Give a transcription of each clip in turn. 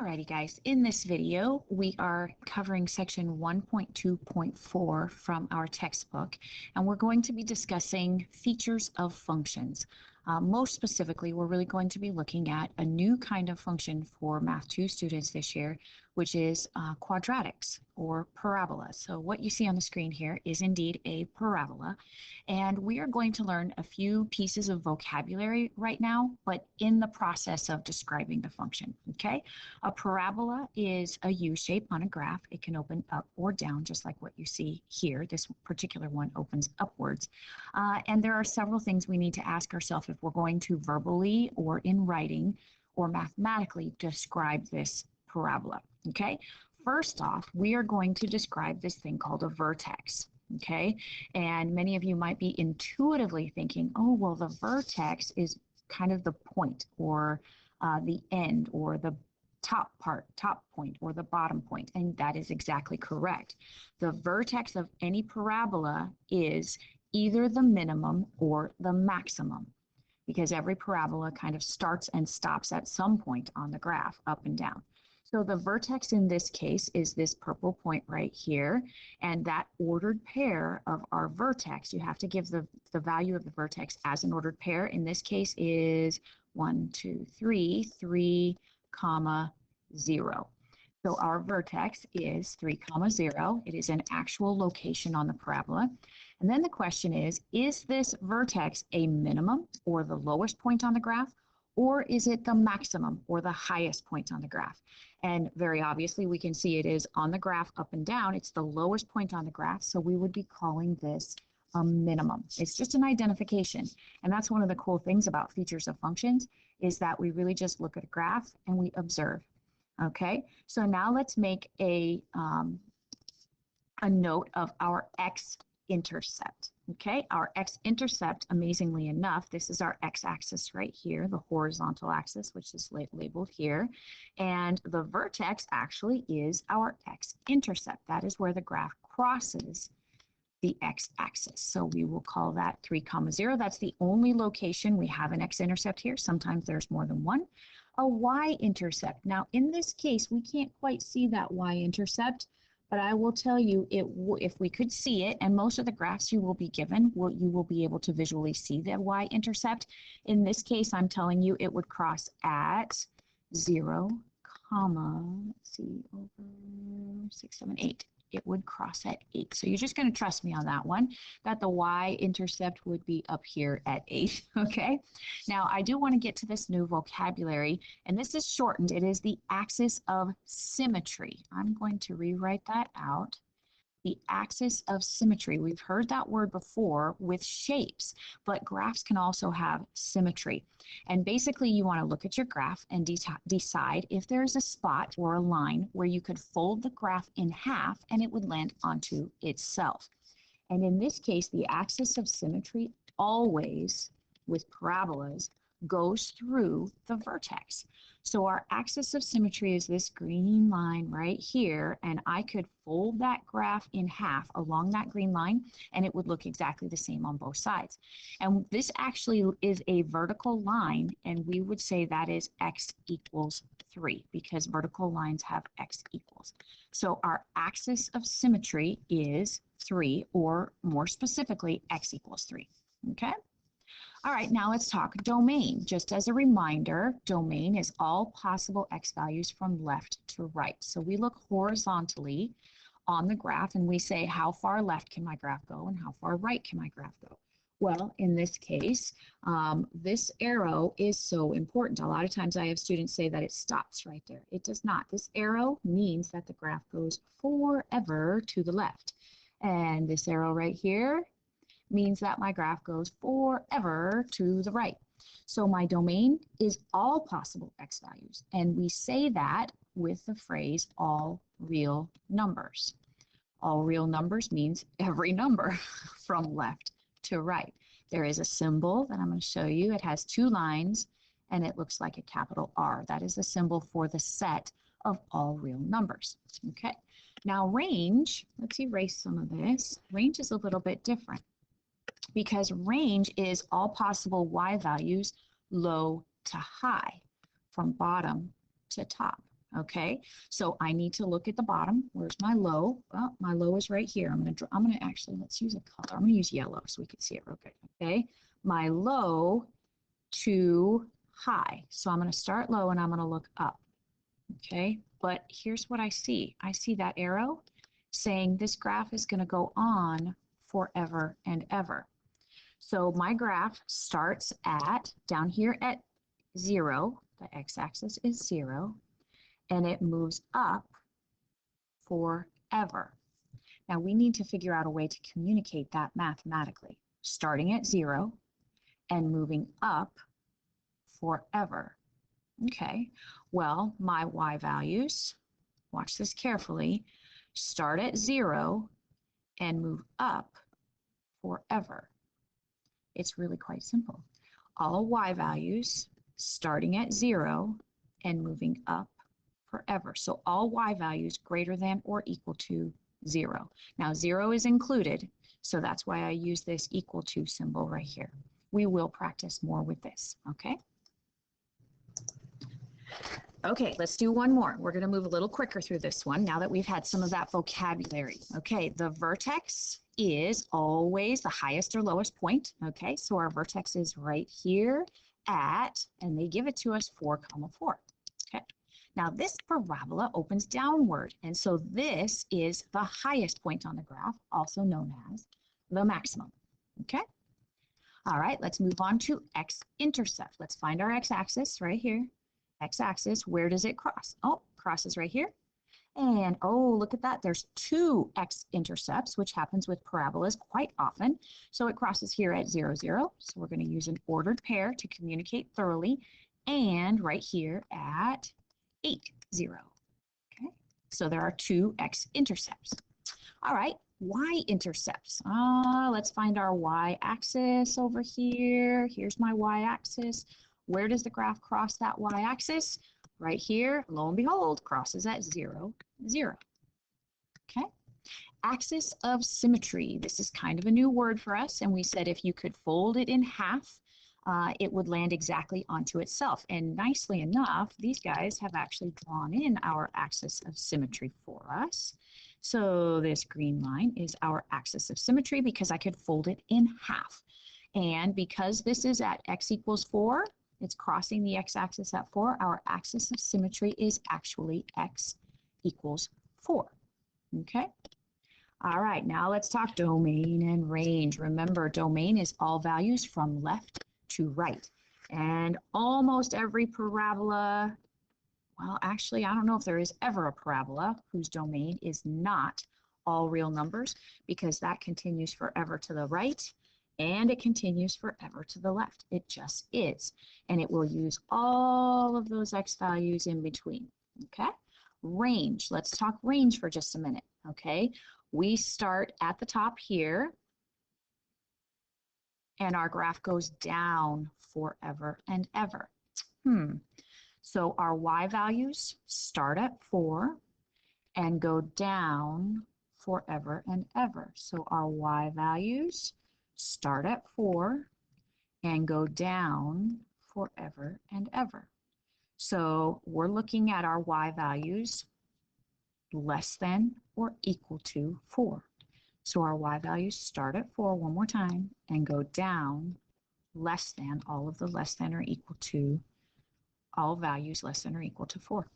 Alrighty guys, in this video we are covering section 1.2.4 from our textbook, and we're going to be discussing features of functions. Most specifically, we're really going to be looking at a new kind of function for Math 2 students this year, which is quadratics or parabolas. So what you see on the screen here is indeed a parabola, and we are going to learn a few pieces of vocabulary right now, but in the process of describing the function, okay? A parabola is a U shape on a graph. It can open up or down, just like what you see here. This particular one opens upwards. And there are several things we need to ask ourselves if we're going to verbally or in writing or mathematically describe this parabola, okay? First off, we are going to describe this thing called a vertex, okay? And many of you might be intuitively thinking, oh, well, the vertex is kind of the point or the end or the top point, or the bottom point, and that is exactly correct. The vertex of any parabola is either the minimum or the maximum, because every parabola kind of starts and stops at some point on the graph, up and down. So the vertex in this case is this purple point right here, and that ordered pair of our vertex, you have to give the value of the vertex as an ordered pair. In this case is 1, 2, 3, 3, comma, 0. So our vertex is 3, comma, 0. It is an actual location on the parabola. And then the question is this vertex a minimum or the lowest point on the graph, or is it the maximum or the highest point on the graph? And very obviously we can see it is on the graph up and down. It's the lowest point on the graph, so we would be calling this a minimum. It's just an identification. And that's one of the cool things about features of functions, is that we really just look at a graph and we observe. Okay, so now let's make a note of our x-intercept. Okay, our x-intercept, amazingly enough, this is our x-axis right here, the horizontal axis, which is labeled here. And the vertex actually is our x-intercept. That is where the graph crosses the x-axis. So we will call that 3, comma, 0. That's the only location we have an x-intercept here. Sometimes there's more than one. A y-intercept. Now, in this case, we can't quite see that y-intercept, but I will tell you, if we could see it, and most of the graphs you will be given, you will be able to visually see the y-intercept. In this case, I'm telling you it would cross at 0, comma, let's see, over 6, 7, 8. It would cross at 8. So you're just going to trust me on that one, that the y-intercept would be up here at 8, okay? Now, I do want to get to this new vocabulary, and this is shortened. It is the axis of symmetry. I'm going to rewrite that out. The axis of symmetry. We've heard that word before with shapes, but graphs can also have symmetry. And basically, you want to look at your graph and decide if there's a spot or a line where you could fold the graph in half and it would land onto itself. And in this case, the axis of symmetry always, with parabolas, goes through the vertex. So our axis of symmetry is this green line right here, and I could fold that graph in half along that green line, and it would look exactly the same on both sides. And this actually is a vertical line, and we would say that is x equals 3, because vertical lines have x equals. So our axis of symmetry is 3, or more specifically, x equals 3, okay? All right, now let's talk domain. Just as a reminder, domain is all possible x values from left to right. So we look horizontally on the graph and we say, how far left can my graph go and how far right can my graph go? Well, in this case, this arrow is so important. A lot of times I have students say that it stops right there. It does not. This arrow means that the graph goes forever to the left. And this arrow right here means that my graph goes forever to the right. So my domain is all possible x values. And we say that with the phrase all real numbers. All real numbers means every number from left to right. There is a symbol that I'm going to show you. It has 2 lines and it looks like a capital R. That is the symbol for the set of all real numbers. Okay. Now range, let's erase some of this. Range is a little bit different, because range is all possible y values low to high, from bottom to top. Okay, so I need to look at the bottom. Where's my low? Well, my low is right here. I'm gonna actually, let's use a color. I'm gonna use yellow so we can see it real good. Okay, my low to high. So I'm gonna start low and I'm gonna look up. Okay, but here's what I see. I see that arrow saying this graph is gonna go on forever and ever. So my graph starts at down here at 0. The x-axis is 0. And it moves up forever. Now we need to figure out a way to communicate that mathematically, starting at 0 and moving up forever. Okay, well, my y values, watch this carefully, start at 0 and move up forever. It's really quite simple. All y values starting at 0 and moving up forever. So all y values greater than or equal to 0. Now 0 is included, so that's why I use this equal to symbol right here. We will practice more with this, okay? Okay, let's do one more. We're going to move a little quicker through this one now that we've had some of that vocabulary. Okay, the vertex is always the highest or lowest point. Okay, so our vertex is right here at, and they give it to us 4, 4. Okay, now this parabola opens downward, and so this is the highest point on the graph, also known as the maximum. Okay, all right, let's move on to x-intercept. Let's find our x-axis right here. X-axis, where does it cross? Oh, crosses right here. And oh, look at that. There's 2 x-intercepts, which happens with parabolas quite often. So it crosses here at 0, 0. So we're going to use an ordered pair to communicate thoroughly. And right here at 8, 0. Okay, so there are 2 x-intercepts. All right, y-intercepts. Let's find our y-axis over here. Here's my y-axis. Where does the graph cross that y-axis? Right here, lo and behold, crosses at 0, 0. Okay. Axis of symmetry. This is kind of a new word for us, and we said if you could fold it in half, it would land exactly onto itself. And nicely enough, these guys have actually drawn in our axis of symmetry for us. So this green line is our axis of symmetry because I could fold it in half. And because this is at x equals 4, it's crossing the x-axis at 4. Our axis of symmetry is actually x equals 4. Okay? All right, now let's talk domain and range. Remember, domain is all values from left to right. And almost every parabola, well, actually, I don't know if there is ever a parabola whose domain is not all real numbers, because that continues forever to the right and it continues forever to the left. It just is. And it will use all of those x values in between. Okay? Range. Let's talk range for just a minute. Okay? We start at the top here, and our graph goes down forever and ever. So our y values start at 4 and go down forever and ever. So our y values start at 4 and go down forever and ever. So we're looking at our y values less than or equal to 4. So our y values start at 4 one more time and go down less than, all of the less than or equal to, all values less than or equal to 4.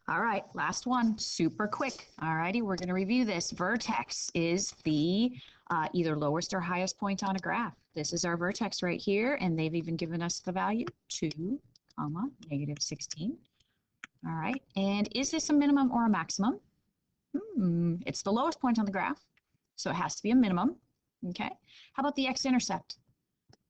All right, last one, super quick. All righty, we're going to review this. Vertex is the either lowest or highest point on a graph. This is our vertex right here, and they've even given us the value 2, negative 16. All right, and is this a minimum or a maximum? It's the lowest point on the graph, so it has to be a minimum. Okay, how about the x-intercept?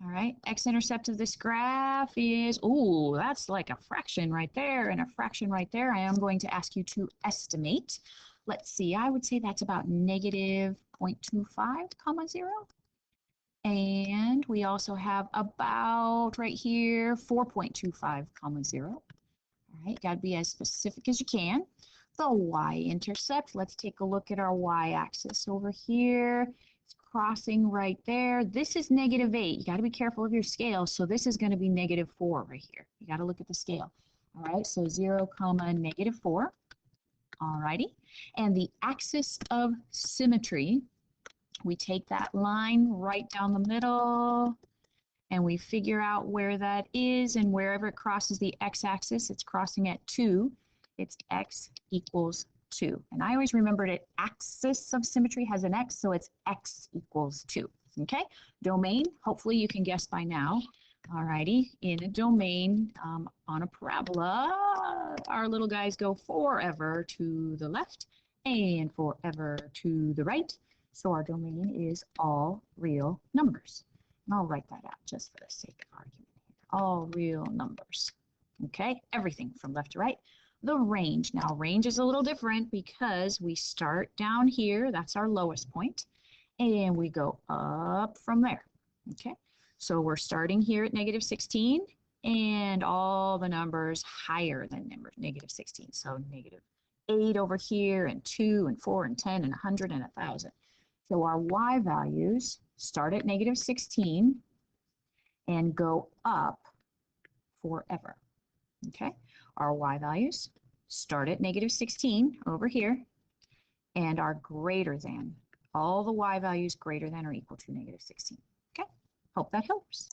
All right, x-intercept of this graph is, ooh, that's like a fraction right there and a fraction right there. I am going to ask you to estimate. Let's see, I would say that's about negative 0.25, 0. And we also have about right here 4.25, 0. All right, got to be as specific as you can. The y-intercept, let's take a look at our y-axis over here. Crossing right there. This is negative 8. You got to be careful of your scale. So this is going to be negative 4 right here. You got to look at the scale. All right, so 0, comma, -4. All righty. And the axis of symmetry, we take that line right down the middle and we figure out where that is, and wherever it crosses the x-axis, it's crossing at 2. It's x equals 2. And I always remember that axis of symmetry has an x, so it's x equals 2. Okay, domain, hopefully you can guess by now. All righty, in a domain on a parabola, our little guys go forever to the left and forever to the right. So our domain is all real numbers. And I'll write that out just for the sake of argument here. All real numbers. Okay, everything from left to right. The range. Now, range is a little different because we start down here. That's our lowest point. And we go up from there. Okay, so we're starting here at -16 and all the numbers higher than -16. So -8 over here, and 2 and 4 and 10 and 100 and 1,000. So our y values start at -16 and go up forever. Okay, our y values start at -16 over here and are greater than, all the y values greater than or equal to -16. Okay, hope that helps.